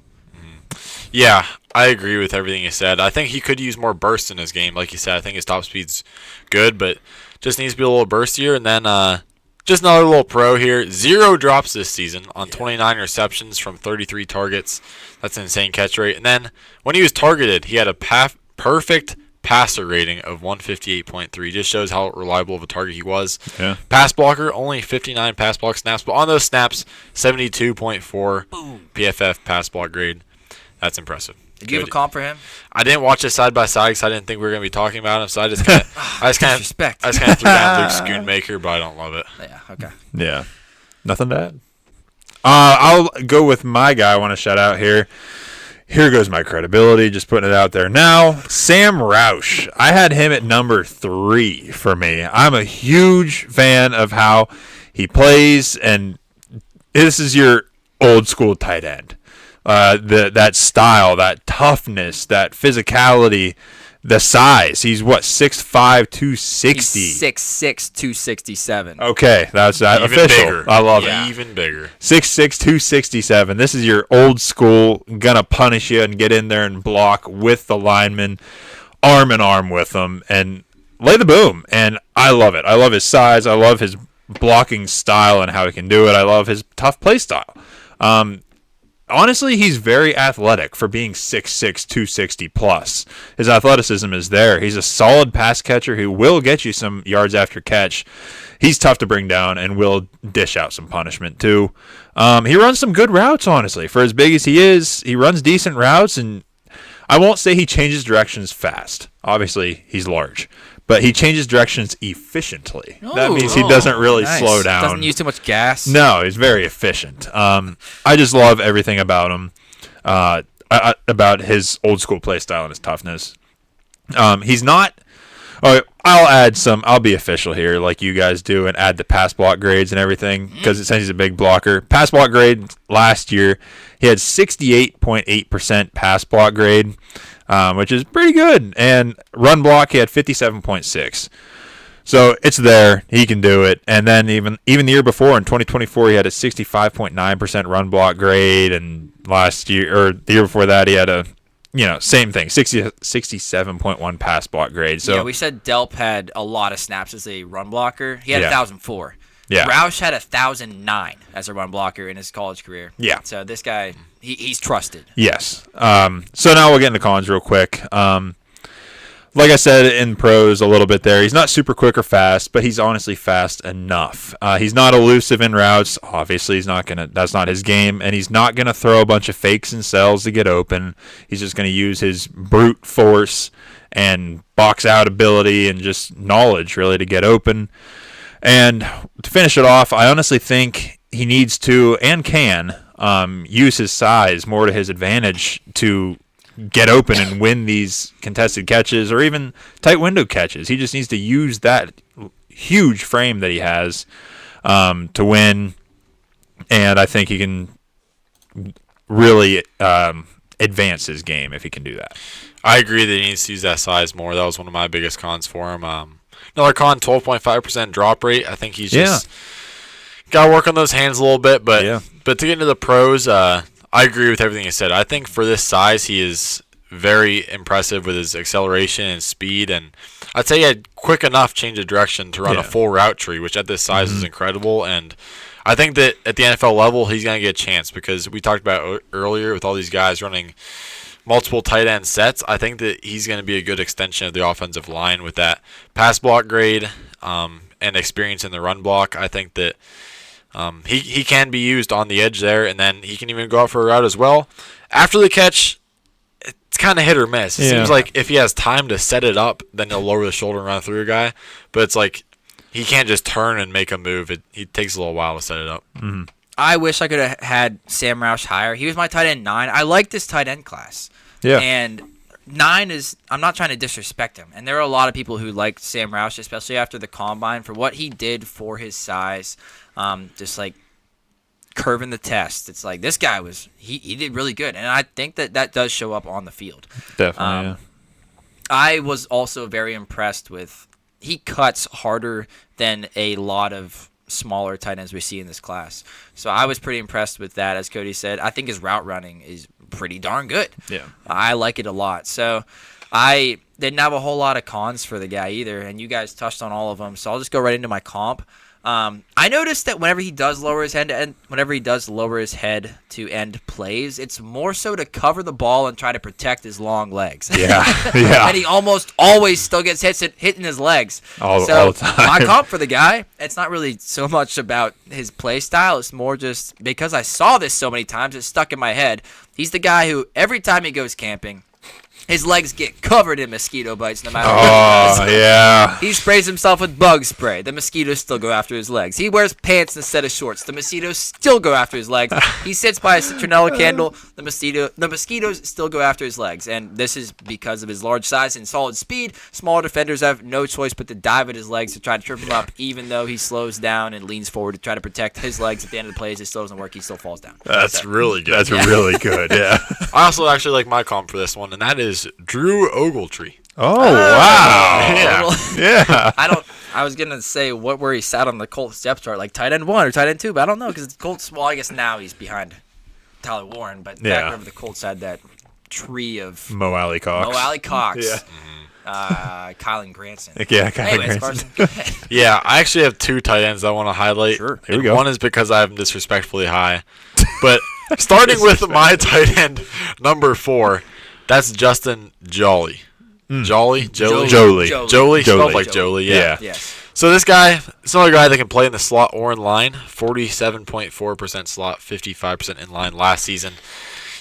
Yeah, I agree with everything you said. I think he could use more burst in his game. Like you said, I think his top speed's good, but just needs to be a little burstier. And then just another little pro here. 0 drops this season on 29 receptions from 33 targets. That's an insane catch rate. And then when he was targeted, he had a perfect passer rating of 158.3. Just shows how reliable of a target he was. Yeah. Pass blocker, only 59 pass block snaps. But on those snaps, 72.4 PFF pass block grade. That's impressive. Did you have a comp for him? I didn't watch it side by side because I didn't think we were going to be talking about him. So I just kind of Disrespect. threw down Luke Schoonmaker, but I don't love it. Yeah, okay. Yeah. Nothing to add. I'll go with my guy I want to shout out here. Here goes my credibility, just putting it out there now. Sam Roush. I had him at number 3 for me. I'm a huge fan of how he plays, and this is your old school tight end. That style, that toughness, that physicality, the size. He's what, 6'5", 260? He's 6'6", 267. Okay, that's Even official. bigger. I love it. Even bigger. 6'6", 267. This is your old school, gonna punish you and get in there and block with the lineman, arm in arm with them, and lay the boom. And I love it. I love his size. I love his blocking style and how he can do it. I love his tough play style. Honestly, he's very athletic for being 6'6", 260 plus. His athleticism is there. He's a solid pass catcher who will get you some yards after catch. He's tough to bring down and will dish out some punishment too. He runs some good routes, honestly. For as big as he is, he runs decent routes, and I won't say he changes directions fast. Obviously, he's large. But he changes directions efficiently. That means he doesn't really slow down. Doesn't use too much gas. No, he's very efficient. I just love everything about him, about his old school play style and his toughness. He's not. I'll add some. I'll be official here, like you guys do, and add the pass block grades and everything because it says he's a big blocker. Pass block grade last year, he had 68.8% pass block grade. Which is pretty good. And run block, he had 57.6. So it's there. He can do it. And then even the year before, in 2024, he had a 65.9% run block grade. And last year, or the year before that, he had a, same thing, 67.1 pass block grade. So yeah, we said Delp had a lot of snaps as a run blocker. He had 1,004. Yeah. Roush had 1,009 as a run blocker in his college career. Yeah. So this guy, he's trusted. Yes. So now we'll get into cons real quick. like I said in pros a little bit there, he's not super quick or fast, but he's honestly fast enough. He's not elusive in routes. Obviously, that's not his game, and he's not gonna throw a bunch of fakes and sells to get open. He's just gonna use his brute force and box out ability and just knowledge really to get open. And to finish it off, I honestly think he needs to and can use his size more to his advantage to get open and win these contested catches or even tight window catches. He just needs to use that huge frame that he has to win, and I think he can really advance his game if he can do that. I agree that he needs to use that size more. That was one of my biggest cons for him. Another con, 12.5% drop rate. I think he's just got to work on those hands a little bit. But to get into the pros, I agree with everything you said. I think for this size, he is very impressive with his acceleration and speed. And I'd say he had quick enough change of direction to run a full route tree, which at this size is incredible. And I think that at the NFL level, he's going to get a chance because we talked about earlier with all these guys running multiple tight end sets. I think that he's going to be a good extension of the offensive line with that pass block grade and experience in the run block. I think that he can be used on the edge there, and then he can even go out for a route as well. After the catch, it's kind of hit or miss. It seems like if he has time to set it up, then he'll lower the shoulder and run through a guy. But it's like he can't just turn and make a move. He takes a little while to set it up. Mm-hmm. I wish I could have had Sam Roush higher. He was my tight end 9. I like this tight end class. Yeah. And 9 is, I'm not trying to disrespect him. And there are a lot of people who like Sam Roush, especially after the combine, for what he did for his size. Just like curving the test. It's like this guy he did really good. And I think that does show up on the field. Definitely, I was also very impressed with, he cuts harder than a lot of smaller tight ends we see in this class. So I was pretty impressed with that. As Cody said, I think his route running is pretty darn good. Yeah. I like it a lot. So I didn't have a whole lot of cons for the guy either, and you guys touched on all of them. So I'll just go right into my comp. I noticed that whenever he does lower his head to end plays, it's more so to cover the ball and try to protect his long legs. Yeah. And he almost always still gets hit in his legs. All the time. My comp for the guy, it's not really so much about his play style. It's more just because I saw this so many times, it's stuck in my head. He's the guy who every time he goes camping, his legs get covered in mosquito bites no matter what. Yeah. He sprays himself with bug spray. The mosquitoes still go after his legs. He wears pants instead of shorts. The mosquitoes still go after his legs. He sits by a citronella candle. The mosquitoes still go after his legs. And this is because of his large size and solid speed. Smaller defenders have no choice but to dive at his legs to try to trip him up, even though he slows down and leans forward to try to protect his legs. At the end of the plays, it still doesn't work. He still falls down. That's really good. That's really good, yeah. I also actually like my comp for this one, and that is Drew Ogletree. Oh, wow. Yeah. I was going to say where he sat on the Colts depth chart, like tight end 1 or tight end 2, but I don't know because Colts, well, I guess now he's behind Tyler Warren, but back whenever the Colts had that tree of Mo Alley Cox. Kylan Granson. Yeah, Kylan Anyways, Granson. Carson, go ahead. Yeah, I actually have 2 tight ends I want to highlight. Sure. Here we go. One is because I have them disrespectfully high. But starting with my tight end number 4, that's Justin Jolly. Jolie? Jolie. Spelled like Jolie, yeah. Yes. So this guy, it's another guy that can play in the slot or in line. 47.4% slot, 55% in line last season.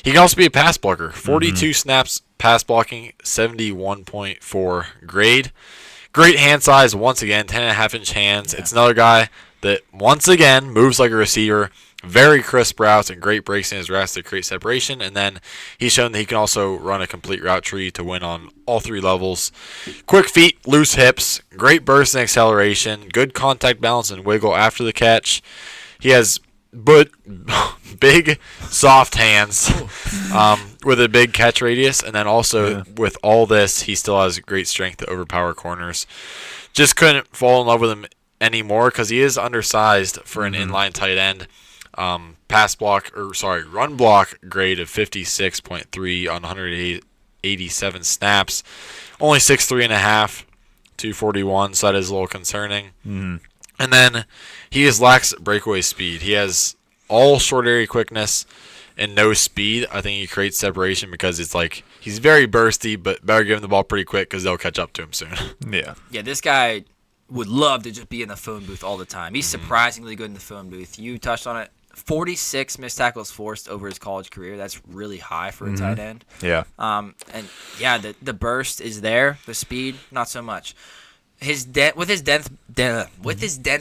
He can also be a pass blocker. 42 snaps pass blocking, 71.4 grade. Great hand size, once again, 10.5-inch hands. Yeah. It's another guy that, once again, moves like a receiver. Very crisp routes and great breaks in his routes to create separation. And then he's shown that he can also run a complete route tree to win on all 3 levels. Quick feet, loose hips, great burst and acceleration, good contact balance and wiggle after the catch. He has big, soft hands with a big catch radius. And then also with all this, he still has great strength to overpower corners. Just couldn't fall in love with him anymore because he is undersized for an inline tight end. Run block grade of 56.3 on 187 snaps. Only 6'3.5", 241, so that is a little concerning. And then he lacks breakaway speed. He has all short area quickness and no speed, I think he creates separation because it's like he's very bursty, but better give him the ball pretty quick because they'll catch up to him soon. Yeah. Yeah, this guy would love to just be in the phone booth all the time. He's surprisingly good in the phone booth. You touched on it. 46 missed tackles forced over his college career. That's really high for a tight end. Yeah. And yeah, the burst is there. The speed, not so much. With his dense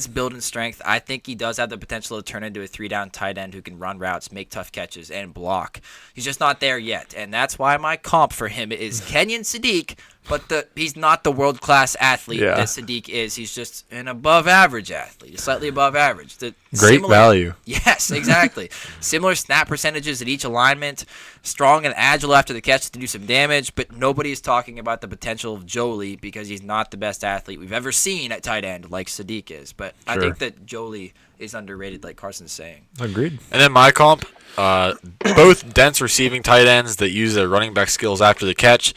build and strength, I think he does have the potential to turn into a 3-down tight end who can run routes, make tough catches, and block. He's just not there yet, and that's why my comp for him is Kenyon Sadiq. But he's not the world-class athlete that Sadiq is. He's just an above-average athlete, slightly above average. Great value. Yes, exactly. Similar snap percentages at each alignment, strong and agile after the catch to do some damage, but nobody is talking about the potential of Jolie because he's not the best athlete we've ever seen at tight end like Sadiq is. But I think that Jolie is underrated like Carson's saying. Agreed. And then my comp, both dense receiving tight ends that use their running back skills after the catch.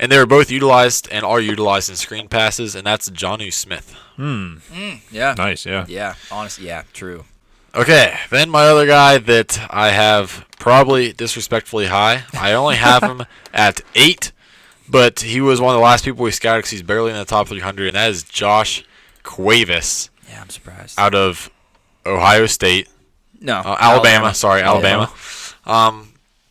And they were both utilized and are utilized in screen passes, and that's Jonnu Smith. Yeah. Nice, yeah. Yeah, honestly, yeah, true. Okay, then my other guy that I have probably disrespectfully high. I only have him at 8, but he was one of the last people we scouted because he's barely in the top 300, and that is Josh Cuevas. Yeah, I'm surprised. Out of Ohio State. No. Alabama. Sorry, Alabama.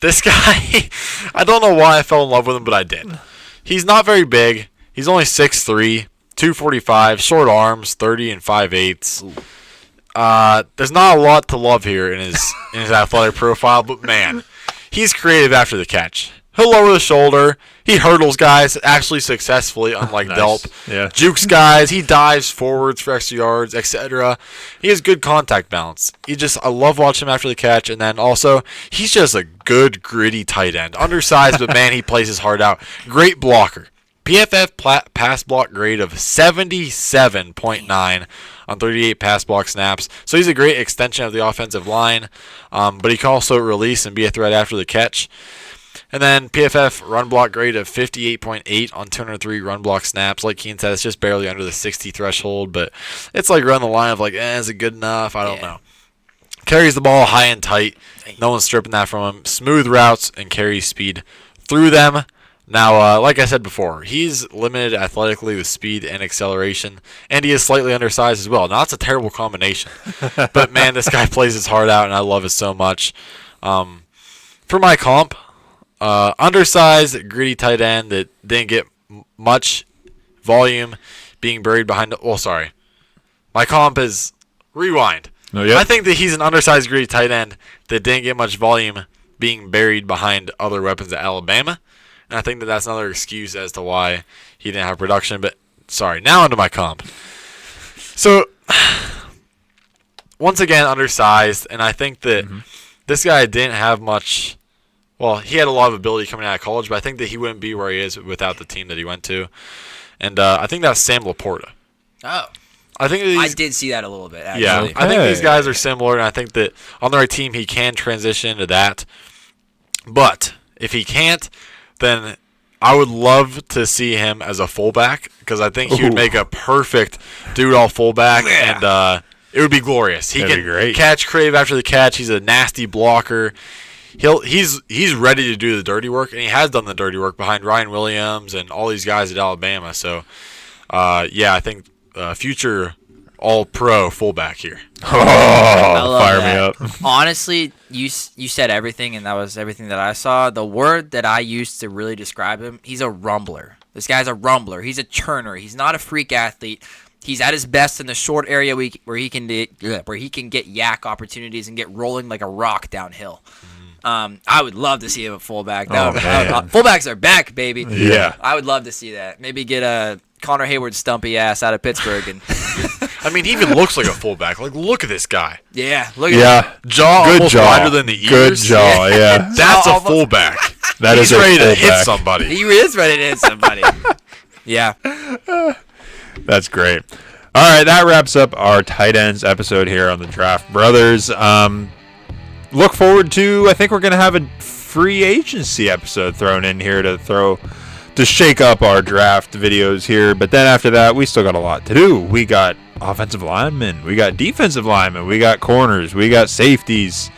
This guy, I don't know why I fell in love with him, but I did. He's not very big. He's only 6'3", 245, short arms, 30 and 5/8. There's not a lot to love here in his athletic profile, but man, he's creative after the catch. He'll lower the shoulder. He hurdles guys actually successfully, unlike Nice. Delp. Yeah. Jukes guys. He dives forwards for extra yards, etc. He has good contact balance. I love watching him after the catch. And then also, he's just a good, gritty tight end. Undersized, but man, he plays his heart out. Great blocker. PFF pass block grade of 77.9 on 38 pass block snaps. So he's a great extension of the offensive line, but he can also release and be a threat after the catch. And then PFF run block grade of 58.8 on 203 run block snaps. Like Keen said, it's just barely under the 60 threshold, but it's like running the line of like, is it good enough? I don't know. Carries the ball high and tight. No one's stripping that from him. Smooth routes and carries speed through them. Now, like I said before, he's limited athletically with speed and acceleration, and he is slightly undersized as well. Now, that's a terrible combination. But, man, this guy plays his heart out, and I love it so much. For my comp, undersized, gritty tight end that didn't get much volume being buried behind. My comp is rewind. Oh, yep. I think that he's an undersized, gritty tight end that didn't get much volume being buried behind other weapons at Alabama. And I think that that's another excuse as to why he didn't have production. But, now onto my comp. So, once again, undersized. And I think that this guy didn't have much. Well, he had a lot of ability coming out of college, but I think that he wouldn't be where he is without the team that he went to. And I think that's Sam Laporta. Oh. I did see that a little bit, actually. Yeah, I think these guys are similar, and I think that on the right team he can transition into that. But if he can't, then I would love to see him as a fullback because I think he would make a perfect do-it-all fullback, and it would be glorious. He That'd be great. catch crave after the catch. He's a nasty blocker. He's ready to do the dirty work, and he has done the dirty work behind Ryan Williams and all these guys at Alabama. So, I think future all-pro fullback here. Fire me up. Honestly, you said everything, and that was everything that I saw. The word that I used to really describe him, he's a rumbler. This guy's a rumbler. He's a churner. He's not a freak athlete. He's at his best in the short area where he can get yak opportunities and get rolling like a rock downhill. I would love to see him at fullback. Fullbacks are back, baby. Yeah. I would love to see that. Maybe get a Connor Hayward stumpy ass out of Pittsburgh and I mean, he even looks like a fullback. Like, look at this guy. look at Jaw Good almost jaw. wider than the ears. Good jaw, yeah. That's a Almost- fullback. That He's is a ready to hit fullback. somebody. He is ready to hit somebody. Yeah. That's great. All right, that wraps up our tight ends episode here on the Draft Brothers. Look forward to, I think we're going to have a free agency episode thrown in here to shake up our draft videos here. But then after that, we still got a lot to do. We got offensive linemen. We got defensive linemen. We got corners. We got safeties.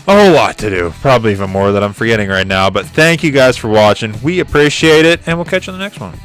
a whole lot to do. Probably even more that I'm forgetting right now. But thank you guys for watching. We appreciate it, and we'll catch you on the next one.